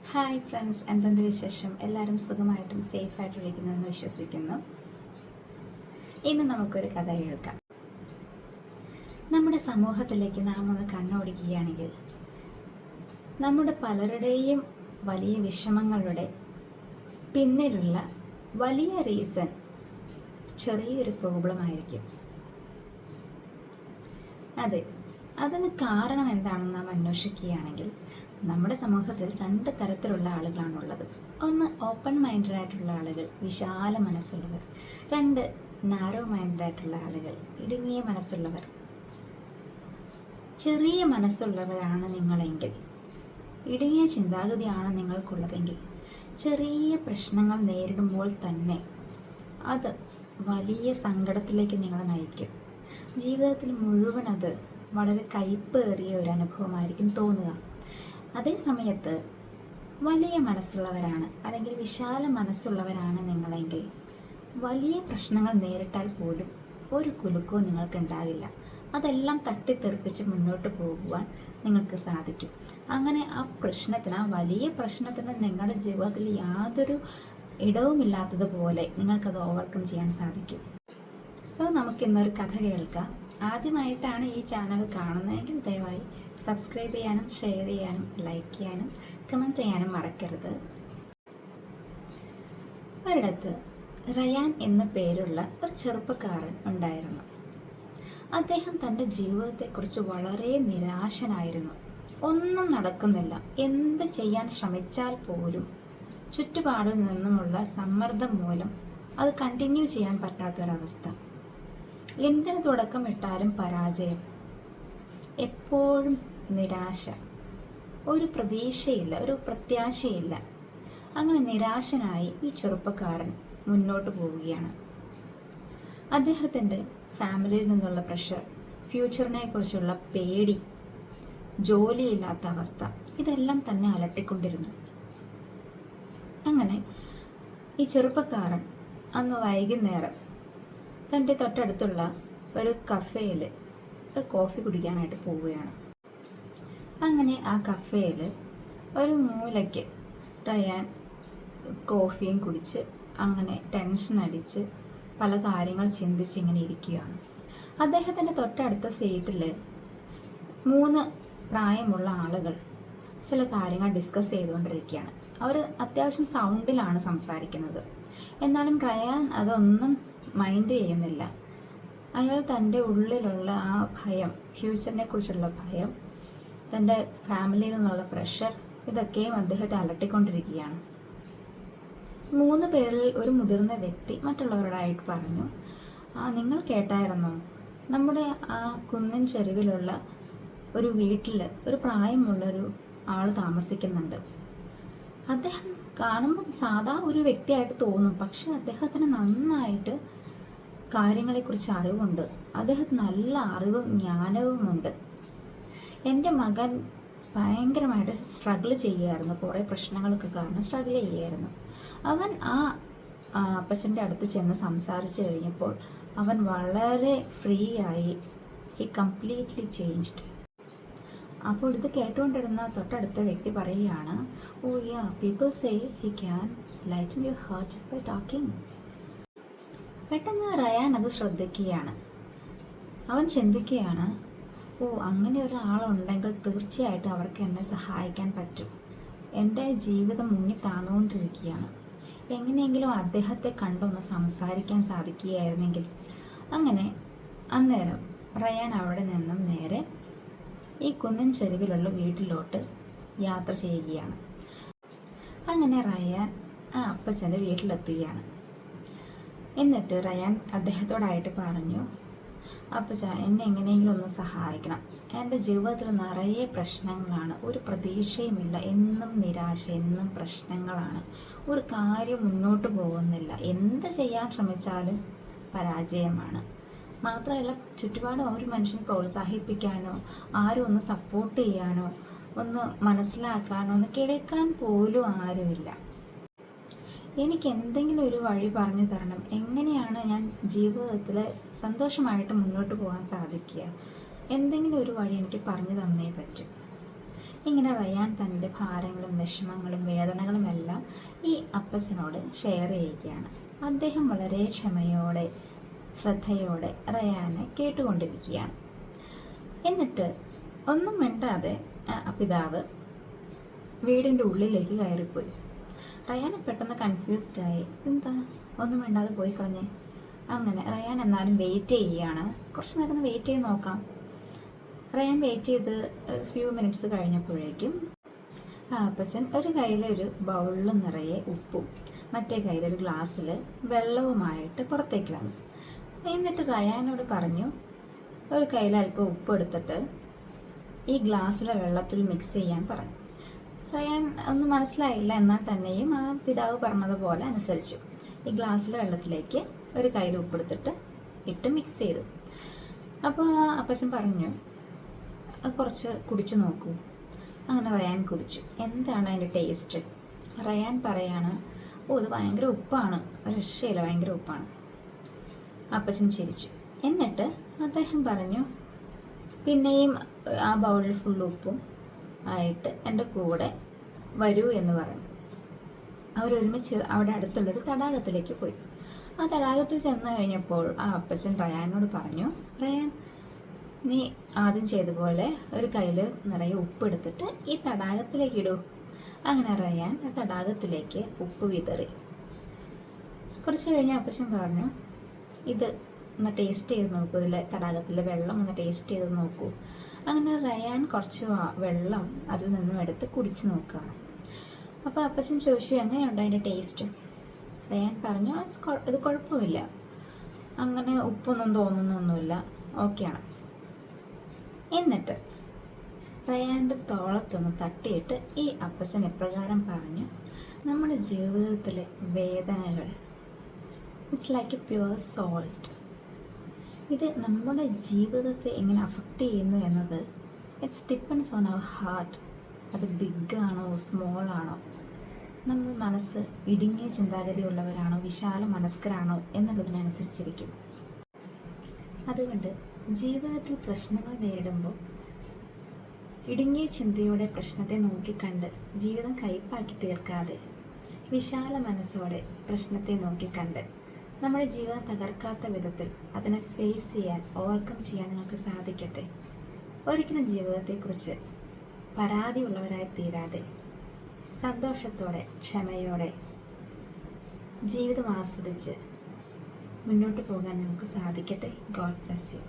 Hi friends, എന്തുണ്ട് വിശേഷം? എല്ലാവരും സുഖമായിട്ടും സേഫായിട്ടിരിക്കുന്നുവെന്ന് വിശ്വസിക്കുന്നു. ഇന്ന് നമുക്കൊരു കഥ കേൾക്കാം. നമ്മുടെ സമൂഹത്തിലേക്ക് നാം ഒന്ന് കണ്ണോടിക്കുകയാണെങ്കിൽ നമ്മുടെ പലരുടെയും വലിയ വിഷമങ്ങളുടെ പിന്നിലുള്ള വലിയ റീസൺ ചെറിയൊരു പ്രോബ്ലം ആയിരിക്കും. അതെ, അതിന് കാരണം എന്താണെന്ന് നാം അന്വേഷിക്കുകയാണെങ്കിൽ നമ്മുടെ സമൂഹത്തിൽ രണ്ട് തരത്തിലുള്ള ആളുകളാണുള്ളത്. ഒന്ന് ഓപ്പൺ മൈൻഡഡ് ആയിട്ടുള്ള ആളുകൾ, വിശാല മനസ്സുള്ളവർ. രണ്ട് നാരോ മൈൻഡഡ് ആയിട്ടുള്ള ആളുകൾ, ഇടുങ്ങിയ മനസ്സുള്ളവർ. ചെറിയ മനസ്സുള്ളവരാണ് നിങ്ങളെങ്കിൽ, ഇടുങ്ങിയ ചിന്താഗതിയാണ് നിങ്ങൾക്കുള്ളതെങ്കിൽ, ചെറിയ പ്രശ്നങ്ങൾ നേരിടുമ്പോൾ തന്നെ അത് വലിയ സങ്കടത്തിലേക്ക് നിങ്ങളെ നയിക്കും. ജീവിതത്തിൽ മുഴുവൻ അത് വളരെ കയ്പേറിയ ഒരു അനുഭവമായിരിക്കും തോന്നുക. അതേ സമയത്ത് വലിയ മനസ്സുള്ളവരാണ് അല്ലെങ്കിൽ വിശാല മനസ്സുള്ളവരാണ് നിങ്ങളെങ്കിൽ വലിയ പ്രശ്നങ്ങൾ നേരിട്ടാൽ പോലും ഒരു കുലുക്കവും നിങ്ങൾക്കുണ്ടാകില്ല. അതെല്ലാം തട്ടിത്തെറിപ്പിച്ച് മുന്നോട്ട് പോകുവാൻ നിങ്ങൾക്ക് സാധിക്കും. അങ്ങനെ ആ വലിയ പ്രശ്നത്തിന് നിങ്ങളുടെ ജീവിതത്തിൽ യാതൊരു ഇടവുമില്ലാത്തതുപോലെ നിങ്ങൾക്കത് ഓവർകം ചെയ്യാൻ സാധിക്കും. സോ നമുക്കിന്നൊരു കഥ കേൾക്കാം. ആദ്യമായിട്ടാണ് ഈ ചാനൽ കാണുന്നതെങ്കിൽ ദയവായി സബ്സ്ക്രൈബ് ചെയ്യാനും ഷെയർ ചെയ്യാനും ലൈക്ക് ചെയ്യാനും കമൻറ്റ് ചെയ്യാനും മറക്കരുത്. ഒരിടത്ത് റയാൻ എന്ന പേരുള്ള ഒരു ചെറുപ്പക്കാരൻ ഉണ്ടായിരുന്നു. അദ്ദേഹം തൻ്റെ ജീവിതത്തെക്കുറിച്ച് വളരെ നിരാശനായിരുന്നു. ഒന്നും നടക്കുന്നില്ല. എന്ത് ചെയ്യാൻ ശ്രമിച്ചാൽ പോലും ചുറ്റുപാടിൽ നിന്നുമുള്ള സമ്മർദ്ദം മൂലം അത് കണ്ടിന്യൂ ചെയ്യാൻ പറ്റാത്തൊരവസ്ഥ. എന്തിന് തുടക്കമിട്ടാലും പരാജയം, എപ്പോഴും നിരാശ, ഒരു പ്രതീക്ഷയില്ല, ഒരു പ്രത്യാശയില്ല. അങ്ങനെ നിരാശനായി ഈ ചെറുപ്പക്കാരൻ മുന്നോട്ട് പോവുകയാണ്. അദ്ദേഹത്തിൻ്റെ ഫാമിലിയിൽ നിന്നുള്ള പ്രഷർ, ഫ്യൂച്ചറിനെ കുറിച്ചുള്ള പേടി, ജോലിയില്ലാത്ത അവസ്ഥ, ഇതെല്ലാം തന്നെ അലട്ടിക്കൊണ്ടിരുന്നു. അങ്ങനെ ഈ ചെറുപ്പക്കാരൻ അന്ന് വൈകുന്നേരം തൻ്റെ തൊട്ടടുത്തുള്ള ഒരു കഫേയിൽ ഒരു കോഫി കുടിക്കാനായിട്ട് പോവുകയാണ്. അങ്ങനെ ആ കഫേയിൽ ഒരു മൂലയ്ക്ക് റയാൻ കോഫിയും കുടിച്ച് അങ്ങനെ ടെൻഷൻ അടിച്ച് പല കാര്യങ്ങൾ ചിന്തിച്ച് ഇങ്ങനെ ഇരിക്കുകയാണ്. അദ്ദേഹത്തിൻ്റെ തൊട്ടടുത്ത സീറ്റിൽ 3 പ്രായമുള്ള ആളുകൾ ചില കാര്യങ്ങൾ ഡിസ്കസ് ചെയ്തുകൊണ്ടിരിക്കുകയാണ്. അവർ അത്യാവശ്യം സൗണ്ടിലാണ് സംസാരിക്കുന്നത്. എന്നാലും റയാൻ അതൊന്നും മൈൻഡ് ചെയ്യുന്നില്ല. അയാൾ തൻ്റെ ഉള്ളിലുള്ള ആ ഭയം, ഫ്യൂച്ചറിനെ കുറിച്ചുള്ള ഭയം, തൻ്റെ ഫാമിലിയിൽ നിന്നുള്ള പ്രഷർ, ഇതൊക്കെയും അദ്ദേഹത്തെ അലട്ടിക്കൊണ്ടിരിക്കുകയാണ്. 3 പേരിൽ ഒരു മുതിർന്ന വ്യക്തി മറ്റുള്ളവരോടായിട്ട് പറഞ്ഞു, നിങ്ങൾ കേട്ടായിരുന്നോ, നമ്മുടെ ആ കുന്നിൻ ചെരുവിലുള്ള ഒരു വീട്ടിൽ ഒരു പ്രായമുള്ളൊരു ആൾ താമസിക്കുന്നുണ്ട്. അദ്ദേഹം കാണുമ്പോൾ സാധാ ഒരു വ്യക്തിയായിട്ട് തോന്നും, പക്ഷെ അദ്ദേഹത്തിന് നന്നായിട്ട് കാര്യങ്ങളെക്കുറിച്ച് അറിവുണ്ട്. അദ്ദേഹത്തിന് നല്ല അറിവും ജ്ഞാനവുമുണ്ട്. എൻ്റെ മകൻ ഭയങ്കരമായിട്ട് സ്ട്രഗിൾ ചെയ്യുമായിരുന്നു, കുറേ പ്രശ്നങ്ങളൊക്കെ കാരണം സ്ട്രഗിൾ ചെയ്യുമായിരുന്നു. അവൻ ആ അപ്പച്ചൻ്റെ അടുത്ത് ചെന്ന് സംസാരിച്ച് കഴിഞ്ഞപ്പോൾ അവൻ വളരെ ഫ്രീ ആയി. He completely changed. അപ്പോൾ ഇത് കേട്ടുകൊണ്ടിരുന്ന തൊട്ടടുത്ത വ്യക്തി പറയുകയാണ്, oh yeah, people say he can lighten your heart just by talking. പെട്ടെന്ന് റയാൻ അത് ശ്രദ്ധിക്കുകയാണ്. അവൻ ചിന്തിക്കുകയാണ്, ഓ, അങ്ങനെ ഒരാളുണ്ടെങ്കിൽ തീർച്ചയായിട്ടും അവർക്ക് എന്നെ സഹായിക്കാൻ പറ്റും. എൻ്റെ ജീവിതം മുങ്ങി താന്നുകൊണ്ടിരിക്കുകയാണ്. എങ്ങനെയെങ്കിലും അദ്ദേഹത്തെ കണ്ടൊന്ന് സംസാരിക്കാൻ സാധിക്കുകയായിരുന്നെങ്കിൽ. അങ്ങനെ അന്നേരം റയാൻ അവിടെ നിന്നും നേരെ ഈ കുന്നിൻ ചെരുവിലുള്ള വീട്ടിലോട്ട് യാത്ര ചെയ്യുകയാണ്. അങ്ങനെ റയാൻ ആ അപ്പച്ചൻ്റെ വീട്ടിലെത്തുകയാണ്. എന്നിട്ട് റയാൻ അദ്ദേഹത്തോടായിട്ട് പറഞ്ഞു, അപ്പച്ച, എന്നെ എങ്ങനെയെങ്കിലും ഒന്ന് സഹായിക്കണം. എൻ്റെ ജീവിതത്തിൽ നിറയെ പ്രശ്നങ്ങളാണ്, ഒരു പ്രതീക്ഷയുമില്ല, എന്നും നിരാശ, എന്നും പ്രശ്നങ്ങളാണ്, ഒരു കാര്യം മുന്നോട്ട് പോകുന്നില്ല, എന്ത് ചെയ്യാൻ ശ്രമിച്ചാലും പരാജയമാണ്. മാത്രമല്ല ചുറ്റുപാടും ഒരു മനുഷ്യനെ പ്രോത്സാഹിപ്പിക്കാനോ ആരും ഒന്ന് സപ്പോർട്ട് ചെയ്യാനോ ഒന്ന് മനസ്സിലാക്കാനോ ഒന്ന് കേൾക്കാൻ പോലും ആരുമില്ല. എനിക്ക് എന്തെങ്കിലും ഒരു വഴി പറഞ്ഞു തരണം. എങ്ങനെയാണ് ഞാൻ ജീവിതത്തിൽ സന്തോഷമായിട്ട് മുന്നോട്ട് പോകാൻ സാധിക്കുക? എന്തെങ്കിലും ഒരു വഴി എനിക്ക് പറഞ്ഞു തന്നേ പറ്റും. ഇങ്ങനെ റയാൻ തൻ്റെ ഭാരങ്ങളും വിഷമങ്ങളും വേദനകളും എല്ലാം ഈ അപ്പച്ചനോട് ഷെയർ ചെയ്യുകയാണ്. അദ്ദേഹം വളരെ ക്ഷമയോടെ ശ്രദ്ധയോടെ റയാനെ കേട്ടുകൊണ്ടിരിക്കുകയാണ്. എന്നിട്ട് ഒന്നും മിണ്ടാതെ പിതാവ് വീടിൻ്റെ ഉള്ളിലേക്ക് കയറിപ്പോയി. റയാൻ പെട്ടെന്ന് കൺഫ്യൂസ്ഡായി. എന്താ ഒന്നും മിണ്ടാതെ പോയി കളഞ്ഞേ? അങ്ങനെ റയാൻ എന്നാലും വെയിറ്റ് ചെയ്യുകയാണ്. കുറച്ച് നേരം ഒന്ന് വെയിറ്റ് ചെയ്ത് നോക്കാം. റയാൻ വെയിറ്റ് ചെയ്ത് ഫ്യൂ മിനിറ്റ്സ് കഴിഞ്ഞപ്പോഴേക്കും അപ്പച്ചൻ ഒരു കയ്യിലൊരു ബൗളിൽ നിറയെ ഉപ്പും മറ്റേ കയ്യിലൊരു ഗ്ലാസ്സിൽ വെള്ളവുമായിട്ട് പുറത്തേക്ക് വന്നു. എന്നിട്ട് റയാനോട് പറഞ്ഞു, ഒരു കയ്യിൽ അല്പം ഉപ്പ് എടുത്തിട്ട് ഈ ഗ്ലാസ്സിലെ വെള്ളത്തിൽ മിക്സ് ചെയ്യാൻ പറഞ്ഞു. റയാൻ ഒന്നും മനസ്സിലായില്ല, എന്നാൽ തന്നെയും ആ പിതാവ് പറഞ്ഞതുപോലെ അനുസരിച്ചു. ഈ ഗ്ലാസ്സിലെ വെള്ളത്തിലേക്ക് ഒരു കയ്യിൽ ഉപ്പെടുത്തിട്ട് ഇട്ട് മിക്സ് ചെയ്തു. അപ്പോൾ ആ അപ്പച്ചൻ പറഞ്ഞു, കുറച്ച് കുടിച്ചു നോക്കൂ. അങ്ങനെ റയാൻ കുടിച്ചു. എന്താണ് അതിൻ്റെ ടേസ്റ്റ്? റയാൻ പറയാണ്, ഇത് ഭയങ്കര ഉപ്പാണ്, ഒരു രക്ഷയില്ല, ഭയങ്കര ഉപ്പാണ്. അപ്പച്ചൻ ചിരിച്ചു. എന്നിട്ട് അദ്ദേഹം പറഞ്ഞു, പിന്നെയും ആ ബൗളിൽ ഫുൾ ഉപ്പും ആയിട്ട് എൻ്റെ കൂടെ വരൂ എന്ന് പറഞ്ഞു. അവരൊരുമിച്ച് അവിടെ അടുത്തുള്ളൊരു തടാകത്തിലേക്ക് പോയി. ആ തടാകത്തിൽ ചെന്ന് കഴിഞ്ഞപ്പോൾ ആ അപ്പച്ചൻ റയാനോട് പറഞ്ഞു, റയാൻ, നീ ആദ്യം ചെയ്തപോലെ ഒരു കയ്യിൽ നിറയെ ഉപ്പ് എടുത്തിട്ട് ഈ തടാകത്തിലേക്ക് ഇടൂ. അങ്ങനെ റയാൻ ആ തടാകത്തിലേക്ക് ഉപ്പ് വിതറി. കുറച്ച് കഴിഞ്ഞ് അപ്പച്ചൻ പറഞ്ഞു, ഇത് ഒന്ന് ടേസ്റ്റ് ചെയ്ത് നോക്കൂ, ഇതിലെ തടാകത്തിലെ വെള്ളം ഒന്ന് ടേസ്റ്റ് ചെയ്ത് നോക്കൂ. അങ്ങനെ റയാൻ കുറച്ച് വെള്ളം അതിൽ നിന്നും എടുത്ത് കുടിച്ച് നോക്കുകയാണ്. അപ്പോൾ അപ്പച്ചൻ ചോദിച്ചു, എങ്ങനെയുണ്ട് അതിൻ്റെ ടേസ്റ്റ്? റയാൻ പറഞ്ഞു, ഇത് കുഴപ്പമില്ല, അങ്ങനെ ഉപ്പൊന്നും തോന്നുന്നൊന്നുമില്ല, ഓക്കെയാണ്. എന്നിട്ട് റയാൻ്റെ തോളത്തൊന്ന് തട്ടിയിട്ട് ഈ അപ്പച്ചൻ ഇപ്രകാരം പറഞ്ഞു, നമ്മുടെ ജീവിതത്തിലെ വേദനകൾ it's like a pure salt. ഇത് നമ്മുടെ ജീവിതത്തെ എങ്ങനെ അഫക്റ്റ് ചെയ്യുന്നു എന്നത് it's depends on our heart. അത് ബിഗ് ആണോ സ്മോൾ ആണോ, നമ്മൾ മനസ്സ് ഇടുങ്ങിയ ചിന്താഗതിയുള്ളവരാണോ വിശാല മനസ്കരാണോ എന്നുള്ളതിനനുസരിച്ചിരിക്കും. അതുകൊണ്ട് ജീവിതത്തിൽ പ്രശ്നങ്ങൾ നേരിടുമ്പോൾ ഇടുങ്ങിയ ചിന്തയോടെ പ്രശ്നത്തെ നോക്കിക്കണ്ട് ജീവിതം കയ്പാക്കി തീർക്കാതെ വിശാല മനസ്സോടെ പ്രശ്നത്തെ നോക്കിക്കണ്ട് നമ്മുടെ ജീവിതം തകർക്കാത്ത വിധത്തിൽ അതിനെ ഫേസ് ചെയ്യാൻ, ഓവർകം ചെയ്യാൻ നിങ്ങൾക്ക് സാധിക്കട്ടെ. ഒരിക്കലും ജീവിതത്തെക്കുറിച്ച് പരാതിയുള്ളവരായി തീരാതെ സന്തോഷത്തോടെ ക്ഷമയോടെ ജീവിതം ആസ്വദിച്ച് മുന്നോട്ട് പോകാൻ നമുക്ക് സാധിക്കട്ടെ. God bless you.